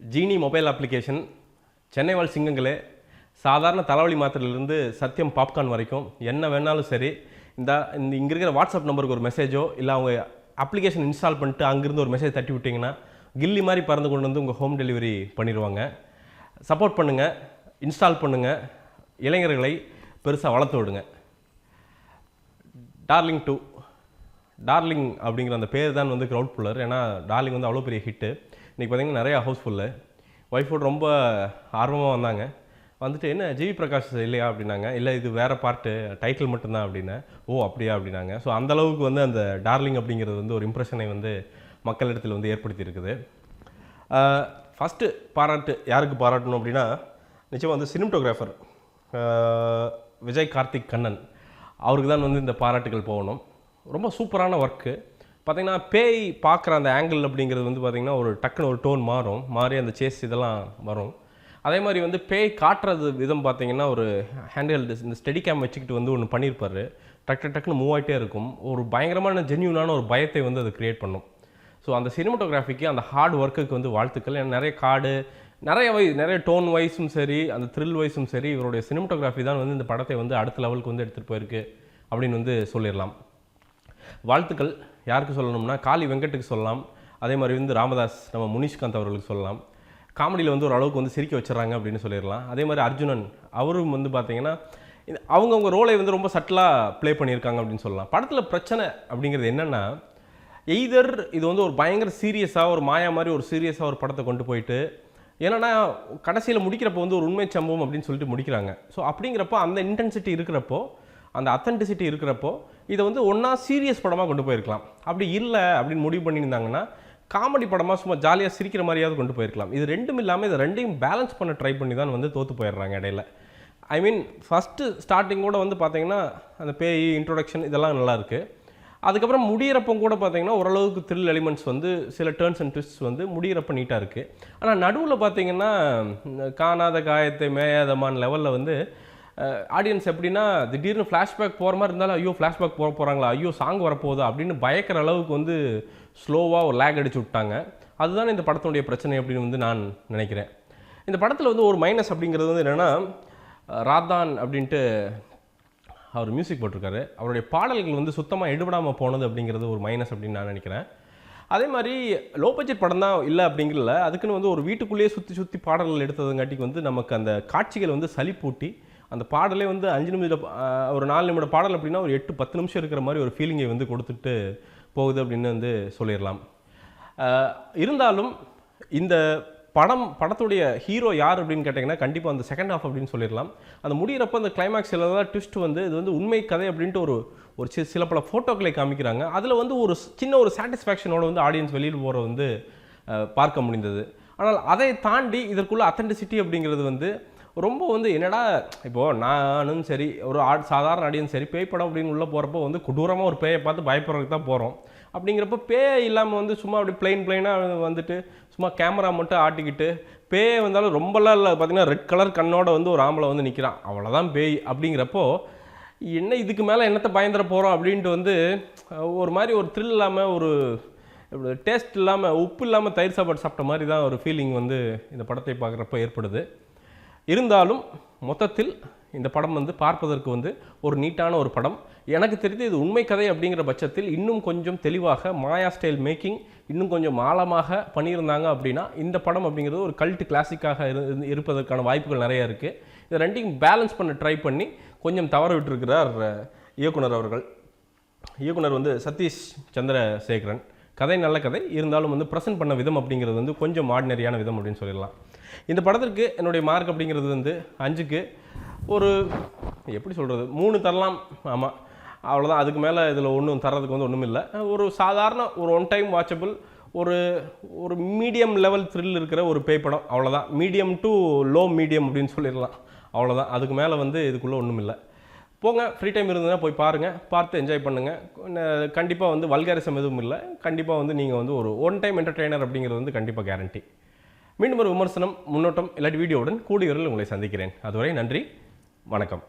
ஜீனி mobile application Chennai வாழ் சிங்கங்களே சாதாரண தலைவலி மாத்திரையிலிருந்து சத்தியம் பாப்கார்ன் வரைக்கும் என்ன வேணாலும் சரி இங்கே இருக்கிற வாட்ஸ்அப் நம்பருக்கு ஒரு மெசேஜோ இல்லை அவங்க அப்ளிகேஷன் இன்ஸ்டால் பண்ணிட்டு அங்கேருந்து ஒரு மெசேஜ் தட்டி விட்டிங்கன்னா கில்லி மாதிரி பறந்து கொண்டு வந்து உங்கள் ஹோம் டெலிவரி பண்ணிடுவாங்க. சப்போர்ட் பண்ணுங்கள், இன்ஸ்டால் பண்ணுங்கள், இளைஞர்களை பெருசாக வளர்த்து விடுங்க. டார்லிங் அப்படிங்கிற அந்த பேர் தான் வந்து க்ரௌட் புல்லர். ஏன்னா டார்லிங் வந்து அவ்வளோ பெரிய ஹிட்டு. இன்றைக்கி பார்த்திங்கன்னா நிறையா ஹவுஸ்ஃபுல்லு. ஒய்ஃபோடு ரொம்ப ஆர்வமாக வந்தாங்க. வந்துட்டு என்ன ஜிவி பிரகாஷ் இல்லையா அப்படின்னாங்க. இல்லை இது வேறு பார்ட்டு, டைட்டில் மட்டும்தான் அப்படின்னேன். ஓ அப்படியா அப்படின்னாங்க. ஸோ அந்தளவுக்கு வந்து அந்த டார்லிங் அப்படிங்கிறது வந்து ஒரு இம்ப்ரெஷனை வந்து மக்களிடத்தில் வந்து ஏற்படுத்தியிருக்குது. ஃபஸ்ட்டு பாராட்டு யாருக்கு பாராட்டணும் அப்படின்னா நிச்சயமாக வந்து சினிமட்டோகிராஃபர் விஜய் கார்த்திக் கண்ணன் அவருக்கு தான் வந்து இந்த பாராட்டுகள் போகணும். ரொம்ப சூப்பரான ஒர்க்கு. பார்த்திங்கன்னா பேய் பார்க்குற அந்த ஆங்கிள் அப்படிங்கிறது வந்து பார்த்திங்கன்னா ஒரு டக்குன்னு ஒரு டோன் மாறி அந்த சேஸ் இதெல்லாம் வரும். அதே மாதிரி வந்து பேய் காட்டுறது விதம் பார்த்திங்கன்னா ஒரு ஹேண்டில் இந்த ஸ்டெடி கேம் வச்சுக்கிட்டு வந்து ஒன்று பண்ணியிருப்பார். டக்குன்னு மூவ் ஆகிட்டே இருக்கும். ஒரு பயங்கரமான ஜென்யூனான ஒரு பயத்தை வந்து அது க்ரியேட் பண்ணும். ஸோ அந்த சினிமட்டோகிராஃபிக்கு அந்த ஹார்ட் ஒர்க்குக்கு வந்து வாழ்த்துக்கள். ஏன்னா நிறைய கார்டு நிறைய டோன் வைஸும் சரி, அந்த த்ரில் வைஸும் சரி, இவருடைய சினிமட்டோகிராஃபி தான் வந்து இந்த படத்தை வந்து அடுத்த லெவலுக்கு வந்து எடுத்துகிட்டு போயிருக்கு அப்படின்னு வந்து சொல்லிடலாம். வாழ்த்துக்கள் யாருக்கு சொல்லணும்னா காளி வெங்கட்டுக்கு சொல்லலாம். அதே மாதிரி வந்து ராமதாஸ் நம்ம முனிஷ்காந்த் அவர்களுக்கு சொல்லலாம். காமெடியில் வந்து ஒரு அளவுக்கு வந்து சிரிக்க வச்சுறாங்க அப்படின்னு சொல்லிடலாம். அதே மாதிரி அர்ஜுனன் அவரும் வந்து பார்த்திங்கன்னா அவங்கவுங்க ரோலை வந்து ரொம்ப சட்டிலாக ப்ளே பண்ணியிருக்காங்க அப்படின்னு சொல்லலாம். படத்தில் பிரச்சனை அப்படிங்கிறது என்னென்னா எய்தர் இது வந்து ஒரு பயங்கர சீரியஸாக ஒரு மாயா மாதிரி ஒரு சீரியஸாக ஒரு படத்தை கொண்டு போயிட்டு ஏன்னா கடைசியில் முடிக்கிறப்போ வந்து ஒரு உண்மை சம்பவம் அப்படின்னு சொல்லிட்டு முடிக்கிறாங்க. ஸோ அப்படிங்கிறப்போ அந்த இன்டென்சிட்டி இருக்கிறப்போ, அந்த அத்தென்டிசிட்டி இருக்கிறப்போ இதை வந்து ஒன்றா சீரியஸ் படமாக கொண்டு போயிருக்கலாம். அப்படி இல்லை அப்படின்னு முடிவு பண்ணியிருந்தாங்கன்னா காமெடி படமாக சும்மா ஜாலியாக சிரிக்கிற மாதிரியாவது கொண்டு போயிருக்கலாம். இது ரெண்டும் இல்லாமல் இதை ரெண்டையும் பேலன்ஸ் பண்ண ட்ரை பண்ணி தான் வந்து தோற்று போயிடுறாங்க இடையில. ஐ மீன் ஃபஸ்ட்டு ஸ்டார்டிங்கோட வந்து பார்த்திங்கன்னா அந்த பேய் இன்ட்ரொடக்ஷன் இதெல்லாம் நல்லாயிருக்கு. அதுக்கப்புறம் முடிகிறப்போ கூட பார்த்திங்கன்னா ஓரளவுக்கு த்ரில் எலிமெண்ட்ஸ் வந்து சில டேர்ன்ஸ் அண்ட் ட்விஸ்ட்ஸ் வந்து முடிகிறப்ப நீட்டாக இருக்குது. ஆனால் நடுவில் பார்த்திங்கன்னா காணாத காயத்தை மேயாதமான லெவலில் வந்து ஆடியன்ஸ் எப்படின்னா திடீர்னு ஃப்ளாஷ்பேக் போகிற மாதிரி இருந்தாலும் ஐயோ ஃப்ளாஷ்பேக் போகிறாங்களா, ஐயோ சாங் வரப்போகுதா அப்படின்னு பயக்கிற அளவுக்கு வந்து ஸ்லோவாக ஒரு லேக் அடிச்சு விட்டாங்க. அதுதான் இந்த படத்தினுடைய பிரச்சனை அப்படின்னு வந்து நான் நினைக்கிறேன். இந்த படத்தில் வந்து ஒரு மைனஸ் அப்படிங்கிறது வந்து என்னென்னா ராதான் அப்படின்ட்டு அவர் மியூசிக் போட்டிருக்காரு. அவருடைய பாடல்கள் வந்து சுத்தமாக எடுபடாமல் போனது அப்படிங்கிறது ஒரு மைனஸ் அப்படின்னு நான் நினைக்கிறேன். அதே மாதிரி லோ பட்ஜெட் படம் தான் இல்லை அப்படிங்கிறல அதுக்குன்னு வந்து ஒரு வீட்டுக்குள்ளேயே சுற்றி பாடல்கள் எடுத்ததுங்காட்டிக்கு வந்து நமக்கு அந்த காட்சிகள் வந்து சலிப்பூட்டி அந்த பாடலே வந்து 5 நிமிடம் ஒரு 4 நிமிட பாடல் அப்படின்னா ஒரு 8-10 நிமிஷம் இருக்கிற மாதிரி ஒரு ஃபீலிங்கை வந்து கொடுத்துட்டு போகுது அப்படின்னு வந்து சொல்லிடலாம். இருந்தாலும் இந்த படத்துடைய ஹீரோ யார் அப்படின்னு கேட்டிங்கன்னா கண்டிப்பாக அந்த செகண்ட் ஹாஃப் அப்படின்னு சொல்லிடலாம். அந்த முடிகிறப்போ அந்த கிளைமேக்ஸில் தான் ட்விஸ்ட் வந்து இது வந்து உண்மை கதை அப்படின்ட்டு ஒரு சில பல ஃபோட்டோக்களை காமிக்கிறாங்க. அதில் வந்து ஒரு சின்ன ஒரு சாட்டிஸ்ஃபேக்ஷனோட வந்து ஆடியன்ஸ் வெளியில் போகிற வந்து பார்க்க முடிந்தது. ஆனால் அதை தாண்டி இதற்குள்ள அத்தென்டிசிட்டி அப்படிங்கிறது வந்து ரொம்ப வந்து என்னடா இப்போது நானும் சரி ஒரு சாதாரண ஆடியன்ஸ் சரி பேய் படம் அப்படின்னு உள்ளே போகிறப்போ வந்து கொடூரமாக ஒரு பேயை பார்த்து பயப்படுறதுக்கு தான் போகிறோம். அப்படிங்கிறப்ப பேய் இல்லாமல் வந்து சும்மா அப்படி பிளைனாக வந்துட்டு சும்மா கேமரா மட்டும் ஆட்டிக்கிட்டு பேயை வந்தாலும் ரொம்பலாம் இல்லை பார்த்திங்கன்னா ரெட் கலர் கண்ணோட வந்து ஒரு ஆம்பளை வந்து நிற்கிறான், அவ்வளோதான் பேய். அப்படிங்கிறப்போ என்ன இதுக்கு மேலே என்னத்தை பயந்துட போகிறோம் அப்படின்ட்டு வந்து ஒரு மாதிரி ஒரு த்ரில் இல்லாமல் ஒரு டேஸ்ட் இல்லாமல் உப்பு இல்லாமல் தயிர் சாப்பாடு சாப்பிட்ட மாதிரி தான் ஒரு ஃபீலிங் வந்து இந்த படத்தை பார்க்குறப்போ ஏற்படுது. இருந்தாலும் மொத்தத்தில் இந்த படம் வந்து பார்ப்பதற்கு வந்து ஒரு நீட்டான ஒரு படம். எனக்கு தெரிந்து இது உண்மை கதை அப்படிங்கிற பட்சத்தில் இன்னும் கொஞ்சம் தெளிவாக மாயா ஸ்டைல் மேக்கிங் இன்னும் கொஞ்சம் ஆழமாக பண்ணியிருந்தாங்க அப்படின்னா இந்த படம் அப்படிங்கிறது ஒரு கல்ட் கிளாசிக்காக இருப்பதற்கான வாய்ப்புகள் நிறையா இருக்குது. இதை ரெண்டையும் பேலன்ஸ் பண்ண ட்ரை பண்ணி கொஞ்சம் தவற விட்டுருக்கிறார் இயக்குனர் அவர்கள். இயக்குனர் வந்து சதீஷ் சந்திரசேகரன். கதை நல்ல கதை இருந்தாலும் வந்து ப்ரெசென்ட் பண்ண விதம் அப்படிங்கிறது வந்து கொஞ்சம் ஆர்டினரியான விதம் அப்படின்னு சொல்லிடலாம். இந்த படத்திற்கு என்னுடைய மார்க் அப்படிங்கிறது வந்து 5க்கு ஒரு எப்படி சொல்கிறது 3 தரலாம். ஆமாம், அவ்வளோதான். அதுக்கு மேலே இதில் ஒன்றும் தரதுக்கு வந்து ஒன்றும் இல்லை. ஒரு சாதாரண ஒரு ஒன் டைம் வாட்சபிள் ஒரு மீடியம் லெவல் த்ரில் இருக்கிற ஒரு பேய் படம், அவ்வளோதான். மீடியம் டு லோ மீடியம் அப்படின்னு சொல்லிடலாம், அவ்வளோதான். அதுக்கு மேலே வந்து இதுக்குள்ளே ஒன்றும் இல்லை. போங்க, ஃப்ரீ டைம் இருந்ததுன்னா போய் பாருங்கள், பார்த்து என்ஜாய் பண்ணுங்கள். கண்டிப்பாக வந்து வல்காரிசம் எதுவும் இல்லை. கண்டிப்பாக வந்து நீங்கள் வந்து ஒரு ஒன் டைம் என்டர்டெய்னர் அப்படிங்கிறது வந்து கண்டிப்பாக கேரண்டி. மீண்டும் ஒரு விமர்சனம், முன்னோட்டம் இல்லாட்டி வீடியோவுடன் கூடிய விரைவில் உங்களை சந்திக்கிறேன். அதுவரை நன்றி, வணக்கம்.